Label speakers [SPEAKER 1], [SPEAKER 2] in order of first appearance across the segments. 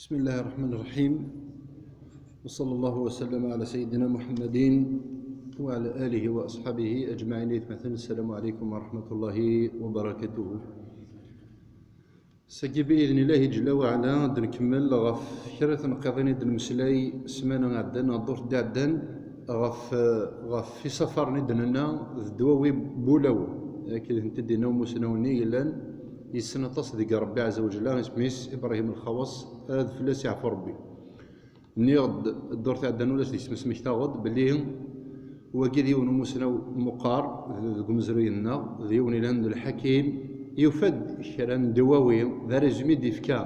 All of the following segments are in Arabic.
[SPEAKER 1] بسم الله الرحمن الرحيم، وصلى الله وسلم على سيدنا محمد وعلى آله وأصحابه أجمعين. السلام عليكم ورحمة الله وبركاته. ساكي بإذن الله جل وعلا نكمل غف كرة نقاضين المسلاي سمانة عدنا الدور عدن غف في سفر ندننا الدواوي بولاو كي نتدينا ومسنوني لان يسنى تصدق ربي عز وجل اسميس ابراهيم الخواص هذا فلاس يعفو ربي نيغد الدور تاع عدن ولا سميك تاغد بلي هو كي ديون مسنو مقار كمزرينا ديون لان الحكيم يفد كران دواوي ذا ريزومي ديفكا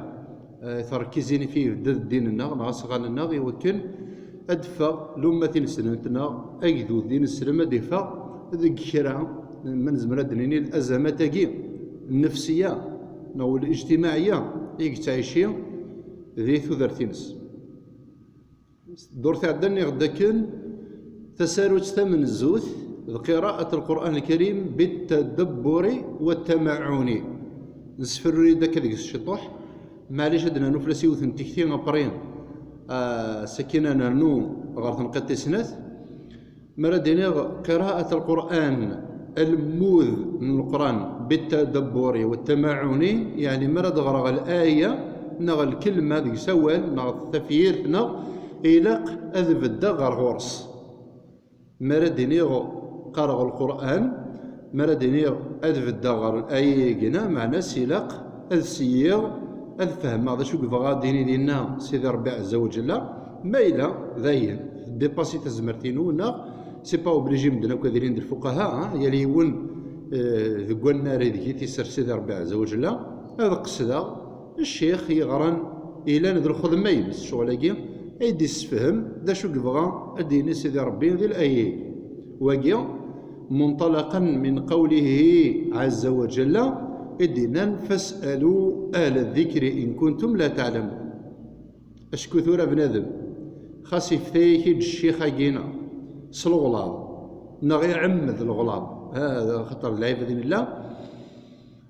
[SPEAKER 1] تركيزين فيه ضد ديننا ناصغان الناغ يوكل ادفع لومة سنتنا ايدو دين السلام دفع ذيك كرا من زمرة دنيني الازمات النفسية او الاجتماعية اللي تعيشين ذي ثوذرتينس دور تعدني غدا كان تسارع ثمن الزوث قراءة القرآن الكريم بالتدبر والتمعن نسفر ذاك الشطوح معليش عندنا نفلسي وثنتكتين ابرين سكينة نرنو غارت نقطي سنات مردينا قراءة القرآن الموذ من القرآن بالتدبر والتمعن يعني مرد غرغ الآية نغ الكلمة ذي سوال نغ التفيير نغ إلاق أذب الدغر غرس مردينا قرأ القرآن مردينا أذب الدغر الآية جنا معنى سيلاق السير الفهم هذا شو كيفغا ديني دينا سيدي ربي عز وجل ما إلا ذاين ديباسي تزمرتينو نا سي با اوبليجي مدنا كثيرين ديال الفقهاء يلي يون ذكوالنا ريدي تيسر سيدي ربي عز وجل هذا قصدا الشيخ يغران إلى ندير الخدمة يمس شغلاكي أيدي السفهم ذا شو كيفغا ديني سيدي ربي ديال الآية واقيا منطلقا من قوله عز وجل إدنا فاسألوا أهل الذكر إن كنتم لا تعلمون أشكو ثورة بنادم خاص يفتيك الشيخ جينا سلغلاظ نغي عمد الغلاظ هذا خطر العيب بإذن الله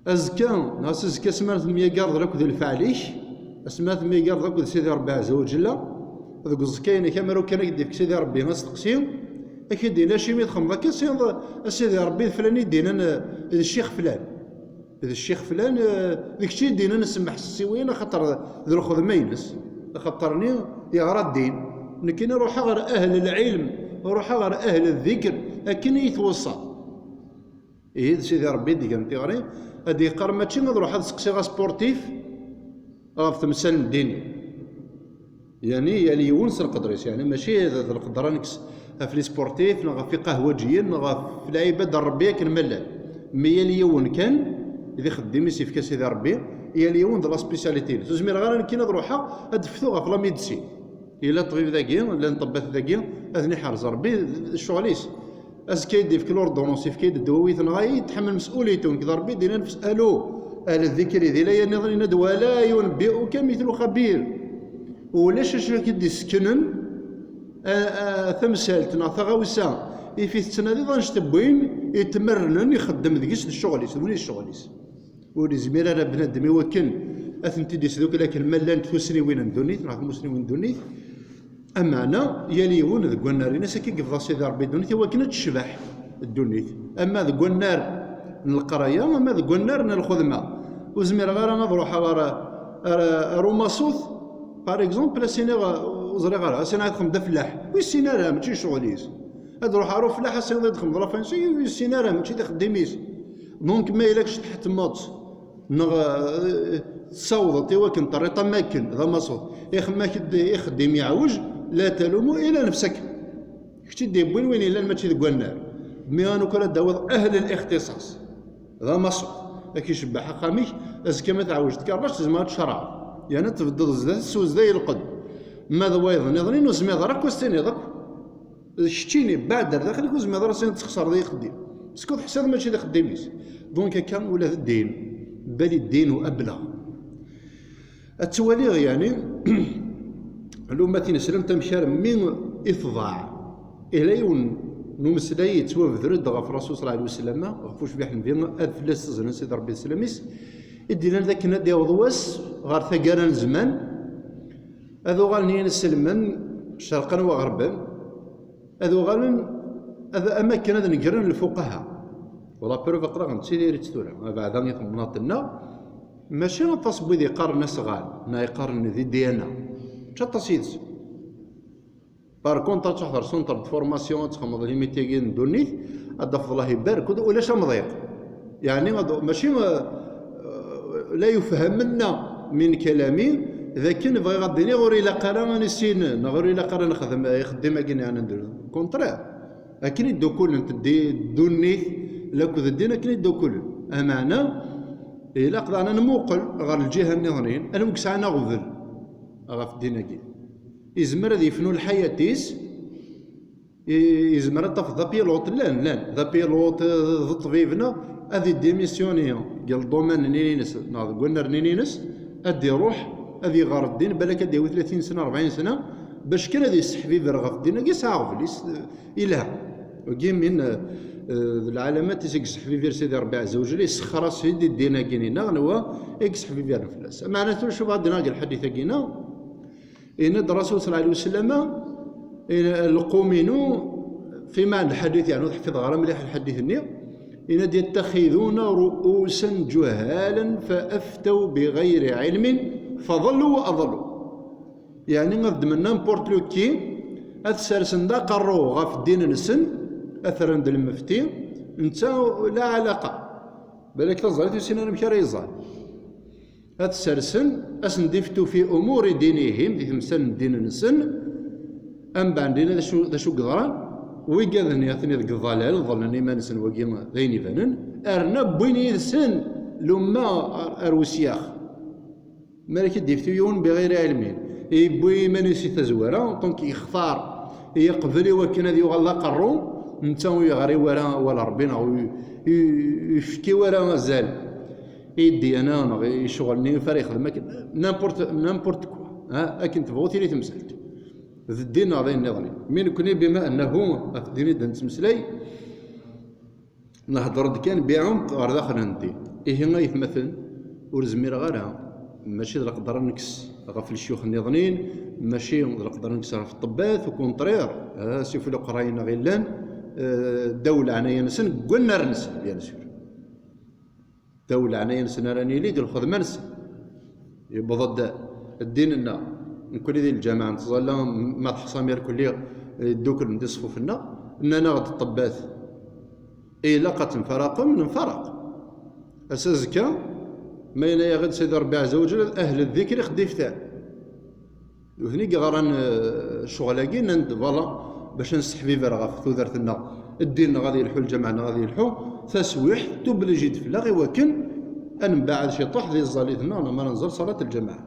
[SPEAKER 1] أزكى ناس أزكى سمعت ميقارض ركض الفعليش سمعت ميقارض ركض سيدي ربي عز وجل هذا الزكاين كاميرو كان يديك سيدي ربي ناس تقسيم أكيد دينا شي ميتخم ذاك سيدي ربي الفلاني دينا الشيخ فلان إذا الشيخ فلان ذيك الشيء دينا نسمح السويين خاطر ذو الخذ ميلس خاطرني يغرى الدين لكن نروح غير أهل العلم وروح غير أهل الذكر لكن يتوصى إيه سيدي ربي ديك أنت غري هذه قار ماشي نروح هذا سقسي سبورتيف غاف تمثال الدين يعني يونس القدريس يعني ماشي هذا القدر نكس في لي سبورتيف نغا في قهوجيين نغا في العباد ربي كنملل مي اليوم كان إذا خدم يسيف كسيدي ربي هي اليوم دو لا سبيسياليتي زمير غير كي نروحها هاد فتوغا في لا ميديسين الا طبيب ذاكي ولا نطبات ذاكي اذني حارز ربي الشغليس اسكيدي في كلوردونونس في كيد الدواوي تنغاي يتحمل مسؤوليته كذا ربي دينا نسالو اهل الذكر ذي لا ينظر ندوى لا ينبئك مثل خبير ولاش كيدي سكنن ثمسالتنا ثغاوسا في السنه ضانش تبوين يتمرنن يخدم ذيك الشغليس ولي الشغليس ولي زميره راه بنادم يوكل اثنتي ديس دوك لكن ملان توسني وين ندونيت راح مسني وين دونيت اما انا يليون ذك النار الناس كي قفض سيدي ربي دونيت وكنا تشبح الدونيت اما ذك النار القرايه اما ذك النار الخدمه وزميره غير انا نروح غير روماسوث باغ اكزومبل سيني وزري غير سيني خدم فلاح ويسينا راه ماشي شغليس هاد روح عروف فلاح سيني يدخل ضرفان شي ويسينا راه ماشي تخدميش دونك ما يلاكش تحت ماط نغ تصوضت وكن طريقه ماكن ذا مصوت يخدم يعوج لا تلوموا الى نفسك كنتي دي وين الا ماشي ذك النار مي انو كرا داوض اهل الاختصاص ذا مصوت كي يشبح خاميك اسكا ما تعوج تكرش زعما تشرع يعني تفضل زاد سوز ذا يلقد ماذا وايض نظرين وزمي ضرك وستيني ضرك شتيني بعد داخلك وزمي ضرك سين تخسر ذا يخدم سكو حساب ماشي ذا خديميس دونك كان ولا الدين بل الدين أبلغ التواليغ يعني الأمة نسلم تمشار من إفضاع إليون نمسلاي توفذرد غف الرسول صلى الله عليه وسلم غفوش بيحن فينا أذفلس زنا سيد ربي السلاميس إدينا ذاك نادي وضواس غير ثقالا الزمان هذو غالنين السلمن شرقا وغربا، هذو غالن هذا أماكن هذا نقرن الفقهاء ولا بروف أقرأ غنتسيدي ريتستورا بعد ذلك مناطنا ماشي نتصبو ذي قارن صغار نا يقارن ذي ديانا شا تصيدس بار كونتر تحضر سونتر دو فورماسيون تخمض لي ميتيغين دونيت أضاف الله يبارك ولا شا مضيق يعني ماشي لا يفهم منا من كلامي إذا كان بغي غاديني غوري لا قرا نسين غوري لا قرا نخدم يخدم كاين يعني ندير كونترير لكن يدو كل تدي دونيت لا كود دينا كاين يدو كل أمانة إلا قدرنا نموقل غير الجهة النظرين أنا مكسع نغفل غاف الديناكي يزمر هذا يفنو الحياتيس يزمر طف ذا بيلوت لان ذا بيلوت ذا طبيبنا هذه ديميسيونيون ديال الدومين نينينس قلنا نينينس ادي يروح هذه غار الدين بالك ادي 30 سنه 40 سنه باش كان هذا يستحبي غاف الدين ساعه غفل اله وكي من العلامات يسحب في سيدي ربي عز وجل يسخر سيدي الدين كينا هو يسحب في الفلاس معناته شوف غادي الحديث كينا إن الرسول صلى الله عليه وسلم القومين في معنى الحديث يعني حفظ غير مليح الحديث النية إن يتخذون رؤوسا جهالا فأفتوا بغير علم فضلوا وأضلوا يعني غد من نامبورت لو كي أثسرسن دا قروا غاف الدين نسن أثر عند المفتي انت لا علاقة بالك تظهر سنان مكاريزان هاد السرسن أسندفتو في أمور دينهم ذي تمسن الدين نسن أم بعندنا ذا شو قدران ويقاذن يثني ذك الضلال ظلني ما نسن وقيم ذيني فنن أرنا بويني يسن لما أروسياخ مالك ديفتو يون بغير علمين يبوي من يسي تزورا طنك يختار يقبلي وكنا ذي يغلى قرو نتا يغري ولا ربنا يشكي ولا مازال يدي انا يشغلني فريق خدمه نامبورت كوا اكن تبغو تيري تمسلت ذا الدين هذا النظري من كوني بما انه الدين دن تمسلي نهضر كان بعمق غير داخل الدين هنا يتمثل ورزمير غيرها ماشي نقدر نكس غف الشيوخ النظرين ماشي نقدر نكس في الطبات وكونترير شوف لو قراينا غير لان دولة عنايا نسن قلنا رنسن بيان سور دولة عنايا نسن راني لي ديال الخدمة نسن يبقى ضد الدين لنا كل ذي الجامعة نتظل ما تحصامير كل دوك ندي صفوفنا اننا غد الطبات إلا قد نفرق من نفرق أساسك ما ينايا غد سيدي ربي عز وجل أهل الذكر خديفتان وهني غران شغلاكي نند فوالا باش نسحبي فرغا في ثوثرتنا الدين غادي يلحو الجمعنا غادي يلحو تسويح تبلجي تفلا غي وكن ان بعد شي طح ذي الزاليتنا انا ما ننزل صلاه الجماعه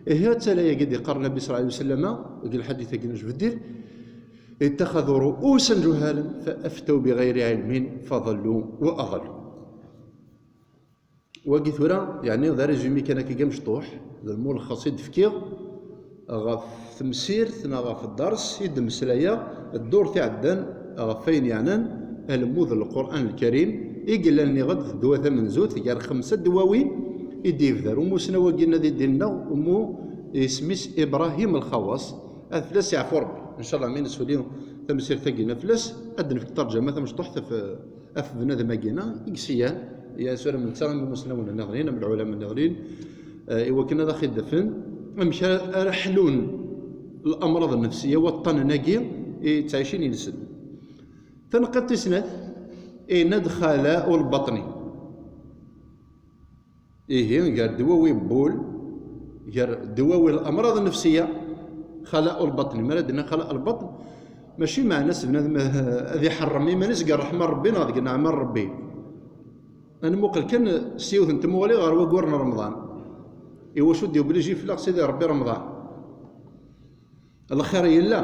[SPEAKER 1] هي تلايا قد يقرن النبي صلى الله عليه وسلم وقال الحديث كي نجم دير اتخذوا رؤوسا جهالا فافتوا بغير علم فضلوا واضلوا وقيت ورا يعني ذا ريزومي كان كي مشطوح ذا الملخص يدفكير غاف تمسير غاف الدرس يد مسلايا الدور تعدن غاف فين يعني الموذ القران الكريم يقلني غد دوا ثمن زوت قال 5 دواوين يدي فدار وموسنا وقلنا ذي ديننا ومو اسميس ابراهيم الخواص افلاس يعفو ربي ان شاء الله مين نسوليو تمسير ثقينا فلاس ادن في الترجمه ثم شطحت في بنادم ماكينا يكسيان يا سورة من تسامي المسلمون الناظرين من العلماء الناظرين وكنا ذا خد دفن مشى رحلون الامراض النفسيه والطن ناقي تعيشين ينسل تنقد تسنث ندخلاء البطني قال دواوي بول قال دواوي الامراض النفسيه خلاء البطن مرادنا خلاء البطن ماشي مع ناس بنادم هذه حرمي ما ناس قال رحمه ربنا هذيك نعم ربي انا موقل كان سيوث انت موالي غير وقورنا رمضان ايوا شو ديو بلي يجي في سيدي ربي رمضان الخير يلا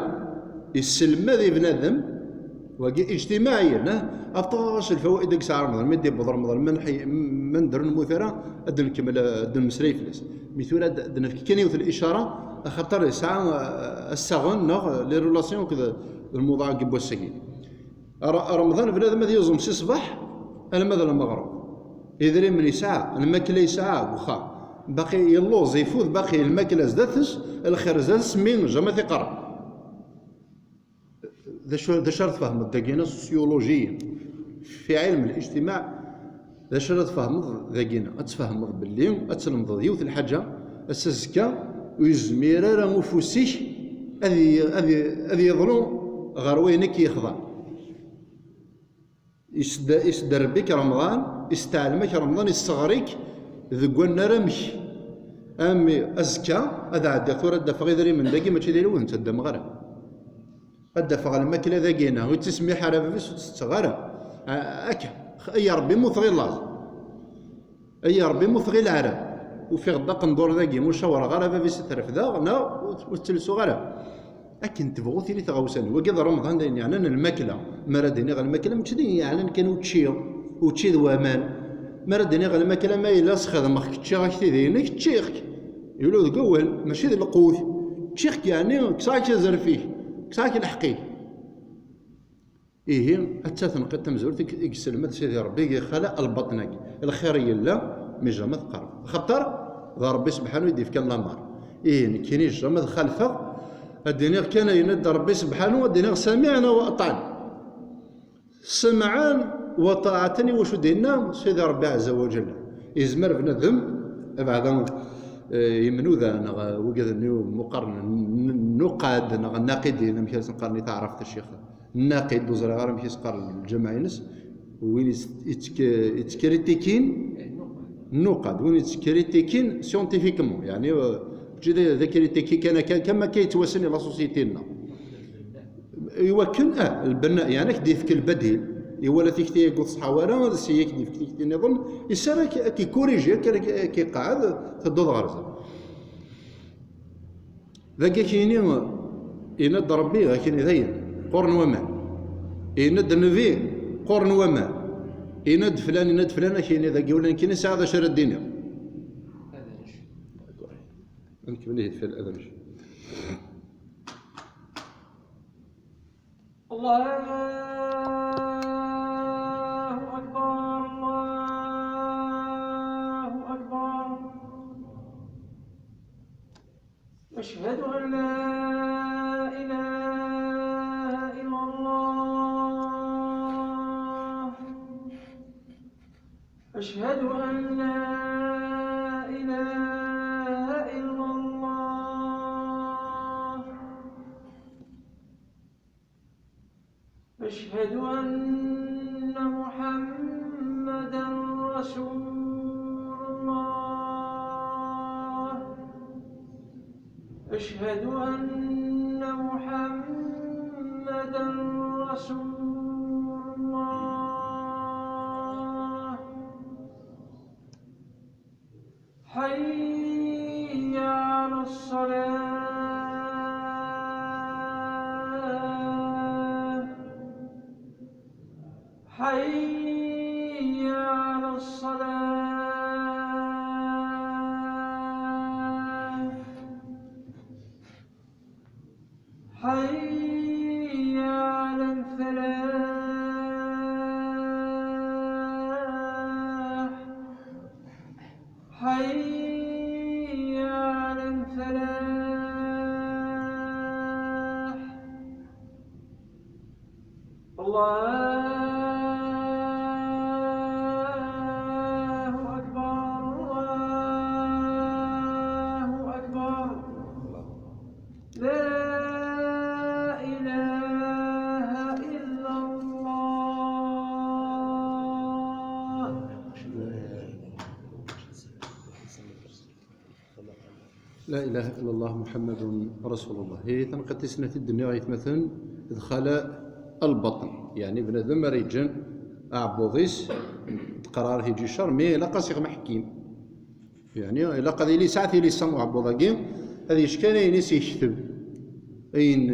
[SPEAKER 1] السلم هذا بنادم واقي اجتماعيا اطاش الفوائد ديك ساعه رمضان ما يدير رمضان من ندير المثرى ادن كمل ادن مسري فلس مثلا ادن كان يوث الاشاره خاطر ساعه الساغون نوغ لي ريلاسيون كذا الموضوع كيبوا السكين رمضان بنادم هذا يوزم سي صباح انا ماذا المغرب يدري من ساعه انا ما كلي ساعه واخا باقي يلوز يفوت باقي الماكله زداتش الخير زاد سمين جا ما تيقرب. ذا شرط تفهم داكينا سوسيولوجيا في علم الاجتماع. ذا شرط تفهم داكينا تفهم باللي تلمض يوث الحاجه السزكا ويزمير راه مفوسيك هذه يظلم غير وينك يخضع. يسدر بك رمضان يستعلمك رمضان يستغريك ذو رمك امي ازكى هذا عاد ثورة دفع غير من داكي ماشي ديال وانت دا مغرب الدفع الماكله ذاكينا وتسمي حرام فيس وتستغرى اكا اي ربي موت غير لاز اي ربي موت غير العرب وفي غدا قندور ذاكي مشاور غرابه فيس ترفدا نا وتلسو غراب اكن تبغوا ثاني تغوسان وكذا رمضان يعني الماكله مرادني غير الماكله ماشي يعني كانوا وتشي ذوامان مرادني غير الماكله ما الا سخذ ما كتشي غاك تيدينك تشيخك يقولوا ذكول ماشي ذي القوت تشيخك يعني كساك يزر فيه كساك الحقيق إيه حتى تنقد تمزورتك يسلمت سيدي ربي خلق البطنك الخير يلا مي جامد قرب خطر ذا ربي سبحانه يدي في لامار إيه كاينين جامد خلفه الدنيا كان يند ربي سبحانه والدنيا سمعنا وأطعنا سمعان وطاعتني وشو دينا سيدي ربي عز وجل يزمر بنذم بعد يمنو ذا وكذا مقارنة نقاد الناقدين مشي نقارني تعرفت الشيخ الناقد وزرا غير مشي سقر الجمع ينس وين يتكريتيكين النقاد وين يتكريتيكين سيونتيفيكمون يعني جدي ذاكريتيكي كان كما كيتواسن لا سوسيتينا يوكل البناء يعني كدي فيك البديل ولا فيك تي يقول صحواره هذا السي كدي فيك نظن يسرى كي كوريجي كي قاعد تدوض غرزه ذاك كاينين يند ربي لكن ذاين قرن وما يند النبي قرن وما يند فلان كاين ذاك ولا كاين ساعه شر الدنيا نكمل في الأذان.
[SPEAKER 2] الله أكبر الله أكبر أشهد أن لا إله إلا الله أشهد أن لا إله إلا الله أشهد أن محمدًا رسول الله أشهد أن محمدًا رسول الله حي على الصلاة حي على الصلاة حي على الفلاح حي على الفلاح الله
[SPEAKER 1] لا إله إلا الله محمد رسول الله. هي تنقد سنة الدنيا مثلا دخل البطن يعني بنادم ريجن أعبوضيس قرار هيجي شر مي لا قاصيغ محكيم يعني إلا قضي لي ساعتي لي سمو عبوضاكيم هذه إشكال ينس يكتب أين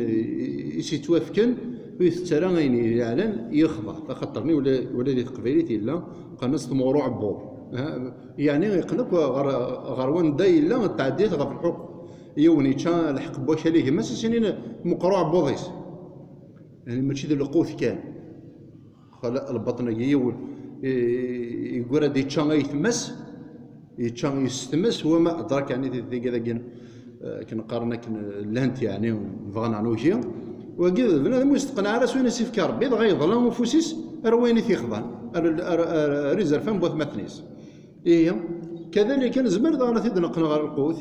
[SPEAKER 1] يتوافكن ويترى أين يعلن يخضع فخطرني ولا دي تقبيلتي إلا قنص تمورو عبوض يعني يقلق غروان داي لا تعديت غير في الحق يوني تشا الحق بواش عليه ما سنين مقروع بوضيس يعني ماشي ذا القوث كان خلا البطن يقول دي تشا يتمس يتشان يستمس هو ما أدرك يعني ذي كذا كنقارن لانت يعني ونبغى نعنوشي وكذا بنادم يستقنع على سوين يسيف ربي غيظلم وفوسيس رويني تيخضان ريزرفان بوث مثنيس إيه كذلك نزمر دانا تيد نقنا غير القوت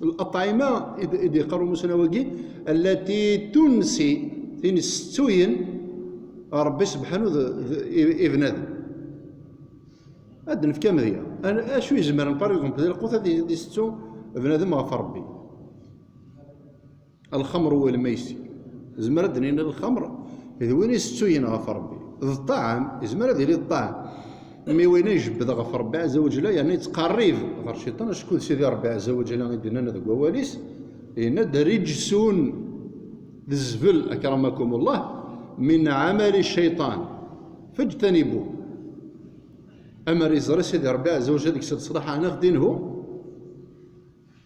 [SPEAKER 1] الأطعمة إذا يقروا مسنواجي التي تنسي ثين ستوين ربي سبحانه ابن آدم أدن في كام ذي أنا أشو يزمر نباريكم في القوت هذه ستو ابن آدم غفر ربي الخمر والميسي زمر دنين الخمر إذا وين ستوين غفر ربي الطعام زمر ذي الطعام مي وين يجبد غفر ربي عز وجل يعني تقريب غير الشيطان شكون سيدي ربي عز وجل يدينا هذا كواليس إن رجسون الزبل أكرمكم الله من عمل الشيطان فاجتنبوه أما رزق سيدي ربي عز وجل ديك الصلاح أنا غدينه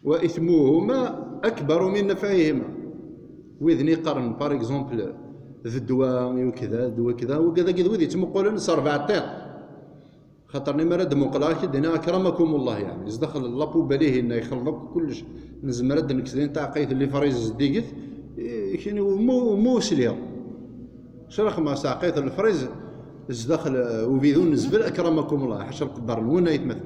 [SPEAKER 1] وإثمهما أكبر من نفعهما وإذن قرن بار إكزومبل ذي الدواء وكذا دواء كذا وكذا كذا وذي تمقولن صار بعطيط خاطرني مراد مقلاك دينا أكرمكم الله يعني إذا دخل اللابو باليه إنه يخلق كلش نزمرد نكسدين تاع قيث اللي فريز ديقث يعني مو سليا شرخ ما ساقيت الفريز داخل وبيذون نزبل أكرمكم الله حشر قدر وين يتمثل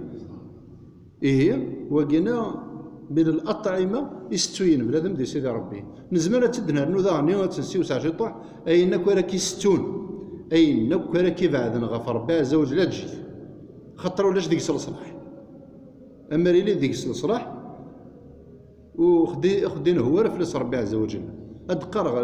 [SPEAKER 1] إيه وقنا بين الأطعمة يستوين بلادم دي سيدي ربي نزمنا تدنا نوذاني وتنسيو ساعة طوح أي نكو راك يستون أي نكو راك يبعد غفر بها زوج لا تجي خطروا لاش ديك الصلاح أما ريلي ديك الصلاح وخدين هو رفلس ربي عز وجل أدقر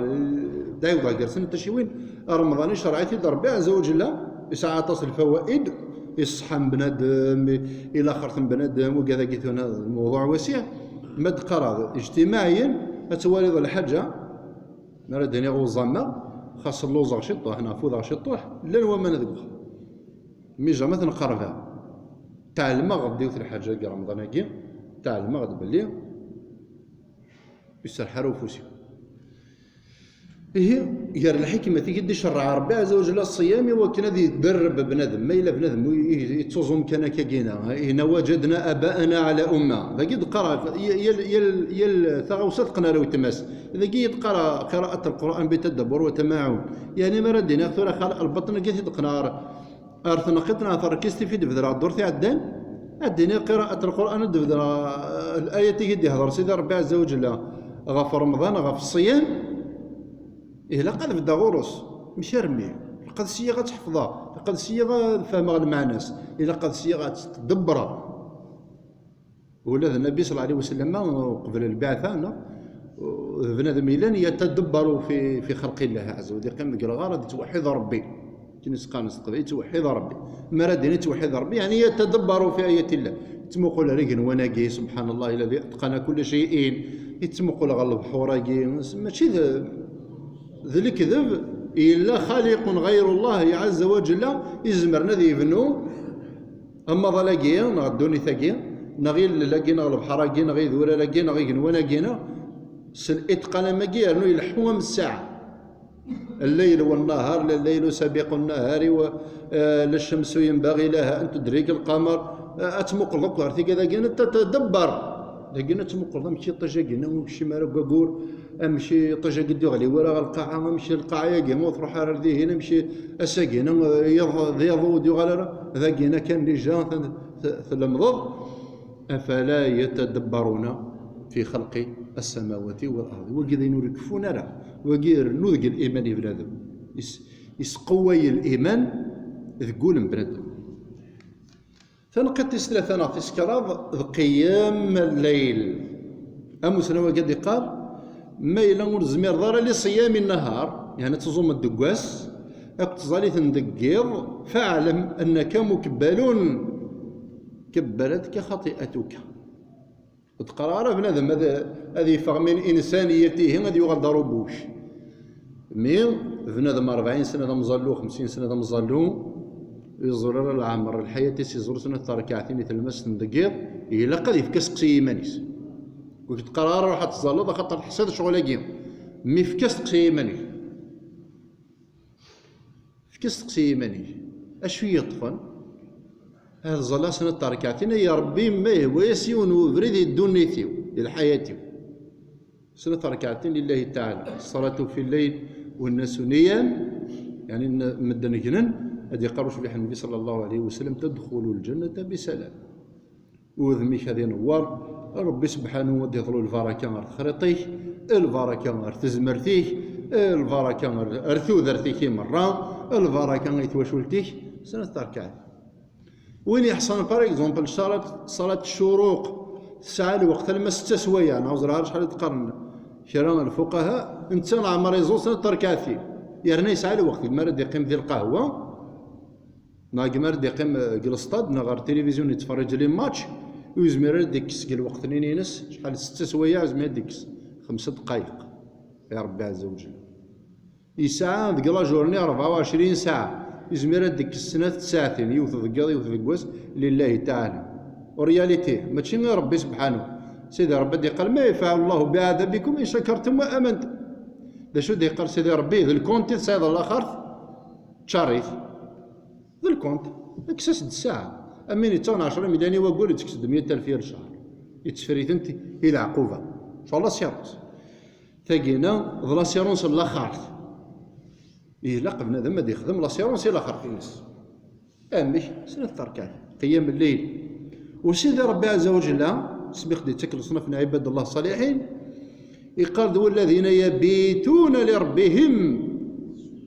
[SPEAKER 1] دايوضا قرسن تشوين رمضان شرعيتي ربي عز وجل يسعى تصل الفوائد يصحن بنادم الى خرثم بنادم وكذا قلت هنا الموضوع وسيع ما دقر اجتماعيا اتوالد الحاجه نرد هنا غوزاما خاص اللوزر شطوح هنا فوضر شطوح لا هو ما ندق مي جامع نقربها تاع المغرب ديوث الحاجه كاع رمضان كي تاع المغرب باللي يسرحروا فوسيهم هي غير الحكمة تيجي شرع ربي عز وجل الصيام وكان ذي يدرب بنادم ما إلا بنادم يتصوم كان كاكينا هنا وجدنا آباءنا على أمة فقيد قرأ يل ثغوصات قناة وتماس إذا قيد قرأ قراءة القرآن بتدبر وتماعن يعني ما ردنا ثورة خلق البطن قيد قنار أرثنا قطنا ثركستي في دفدرا دورتي عدان عدني قراءة القرآن دفدرا الآية تيجي هضر سيدي ربي عز وجل غف رمضان غف الصيام إيه لا قال بدا غورس مش رمي القدسية غتحفظها القدسية غتفهمها المعناس إلا القدسية غتدبرها ولا النبي صلى الله عليه وسلم قبل البعثة بنادم ميلان يتدبر في خلق الله عز وجل قام الغرض توحيد ربي كنسقانس قضية توحيد ربي مرادين توحيد ربي يعني يتدبر في آيات الله يتمقل ريقن وناقي سبحان الله الذي أتقن كل شيء يتمقل غلب حوراقي ماشي ذا الكذب إلا خالق غير الله عز وجل يزمرنا ذي يبنو أما ظلاقيا نغدوني ثاقيا نغيل لاقينا غلب حراقيا نغي ذورا لاقينا نغي وناقينا سن إتقان مقيا نو يلحوها من الساعة الليل والنهار لا الليل سابق النهار ولا الشمس ينبغي لها أن تدرك القمر أتمقل ذكر في كذا كنا تتدبر لكن تمقل مشي طجاقنا ومشي مالك قاقور امشي طجاق الدغلي ورا القاعة امشي القاعة ياقي تروح على ردي هنا امشي اساقينا يضو دغالا ذاقينا كان اللي جا المضض افلا يتدبرون في خلق السماوات والارض وكذا يكفون لا وغير نوذق الايمان بنادم يسقوي الايمان تقول بنادم فنقد ثلاثة في سكراض قيام الليل أمسنا وقد قال ما يلون زمير ضار لصيام النهار يعني تصوم الدقاس اقتصالي تندقيض فاعلم أنك مكبل كبلتك خطيئتك وتقرار بنادم هذه فغ من إنسانيته هذه يغدر بوش مي بنادم 40 سنة مظلو 50 سنة مظلو يزور العمر الحياة يزور سنة تركعتين تلمس ندقيض إلا قد يفكس قسي إيمانيس وكتقرار راح تزلط خاطر حسد شغل مي فكس قسي إيمانيس فكس قسي إيمانيس أشو يطفن هذا الظلا سنة تركعتين يا ربي ما هو يسيون وبريد الدنيتي الحياة سنة ركعتين لله تعالى. الصلاة في الليل والناس نيام، يعني مدن جنن هذه قروش في النبي صلى الله عليه وسلم تدخلوا الجنة بسلام. وذميك هذه نوار ربي سبحانه وتعالى يظلوا البركة غير خريطيه، البركة غير تزمرتيه، البركة غير ارثو ذرتيك مرة، البركة غير تواشولتيه سنة ركعتين. وين يحصل باغ اكزومبل صلاة الشروق الساعة الوقت لما 6 سوايع نعوزرها شحال تقرن كرام الفقهاء انت عمر يزول سنة ركعتين يرنا يسعى الوقت ما رد يقيم ذي القهوة ما رد يقيم جلستاد نغار تلفزيون يتفرج لي ماتش ويزمر ديكس قال الوقت نين ينس شحال 6 سوايع زمير ديكس 5 دقائق يا ربي عز وجل يسعى ذيك لا جورني 24 ساعة يزمر ديك السنة ساعتين يوث ذقاض يوث ذقواس لله تعالى ورياليتي ماشي غير ربي سبحانه. سيدي ربي قال ما يفعل الله بهذا بكم إن شكرتم وآمنتم. دا شو دي قال سيدي ربي ذا الكونت سيد الله خرث تشاريث ذا الكونت اكسس الساعة أمين يتون 10 مليون وقول يتكسد 100,000 في الشهر يتفريت انت إلى عقوبة إن شاء الله سيرونس ثقينا ذا سيرونس الله خرث إيه لا قبل هذا ما يخدم لا سيرونس إلا خرث الناس أمش سنة التركات قيام الليل. وسيدي ربي عز وجل سبق دي تكل صنفنا عباد الله الصالحين يقال ذو الذين يبيتون لربهم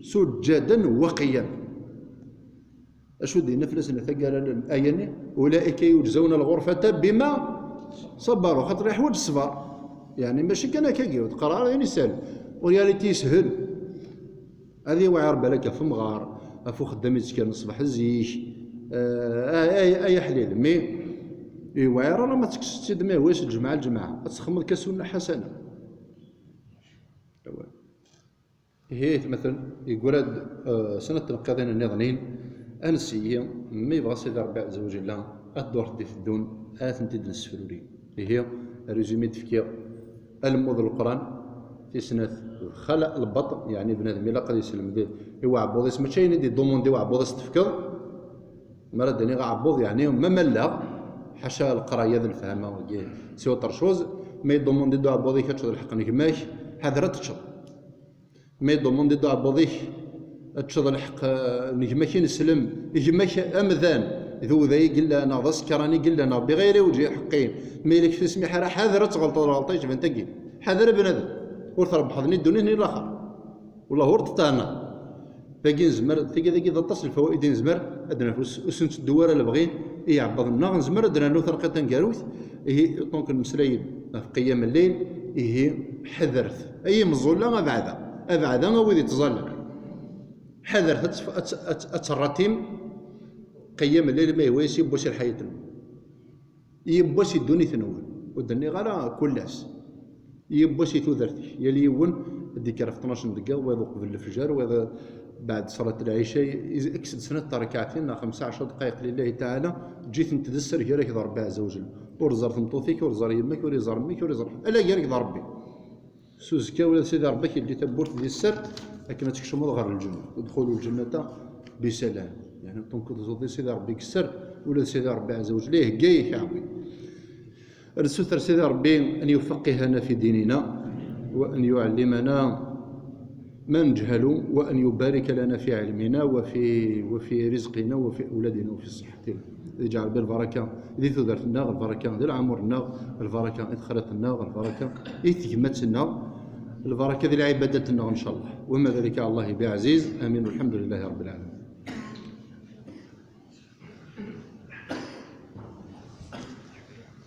[SPEAKER 1] سجدا وقياما. اشو دينا فلسنا ثقال الآية أولئك يجزون الغرفة بما صبروا خاطر يحوج الصبر يعني ماشي كان كاكيو قرار يعني سهل ورياليتي سهل هذه واعر بالك في مغار افو خدامي كان الصباح الزيش اي حليل مي واعر راه ما تكسش ما هواش الجماعه تخمض كسنه حسنه. هي مثلا يقول سنه القاضين النظنين انسيه ما يبغى سيدي ربي عز وجل الدور دي الدون اثنتي السفروري اللي هي ريزومي تفكير الموضوع القران في سنة خلق البطن يعني بنادم إلا قد يسلم به هو عبوض اسمه شيء ندي دوموندي وعبوض استفكر مرة دني عبوض يعني ما ملا حاشا القراية ذا الفهمة سوى طرشوز ما يدوموندي دو عبوضي كتشد الحق نجماش حذرة تشد ما يدوموندي دو عبوضي تشد الحق نجماش نسلم نجماش أمذان ذو ذي قلنا أنا ذا سكراني قلنا أنا بغير وجه حقين ما يلك في اسمي حرا حذرة غلطة فانتقي حذر بنادم ورث ربح ظني الدنيا هني الاخر والله ورث تاعنا باقي نزمر ثقي ذاك ضطس الفوائد نزمر ادنا وسنت الدواره اللي بغين اي عبضنا نزمر ادنا لو ثرقه نكاروث هي طونك المسلايب في قيام الليل هي حذرت اي مظله ما بعدها ابعدها ما وذي تظلل حذرت اترتم قيام الليل ما يواسي بوش الحياه يبوش الدنيا تنول ودني غير كلاس يبوسي ثوذرتي يلي يون ديك في 12 دقيقه وهذا قبل الفجر وهذا بعد صلاه العشاء اكسد سنه ركعتين 15 دقائق لله تعالى جيت نتدسر هي راك ربي عز وجل ورزرت مطوفيك ورزر يمك ورزر ميك ورزر الا يرك ربي سوزكا ولا سيدي ربك اللي تبورت ديال السر لكن تكشموا غير الجنه ودخلوا الجنه بسلام يعني تنقذ زودي سيدي ربك السر ولا سيدي ربي عز وجل ليه جاي يعاون الستر سيدي ربي أن يفقهنا في ديننا وأن يعلمنا ما نجهل وأن يبارك لنا في علمنا وفي رزقنا وفي أولادنا وفي صحتنا يجعل بالبركة إذ ثدرتنا البركة إذ عمرنا البركة إذ خلتنا البركة إذ تهمتنا البركة ذي عبادتنا إن شاء الله وما ذلك على الله بعزيز آمين والحمد لله رب العالمين.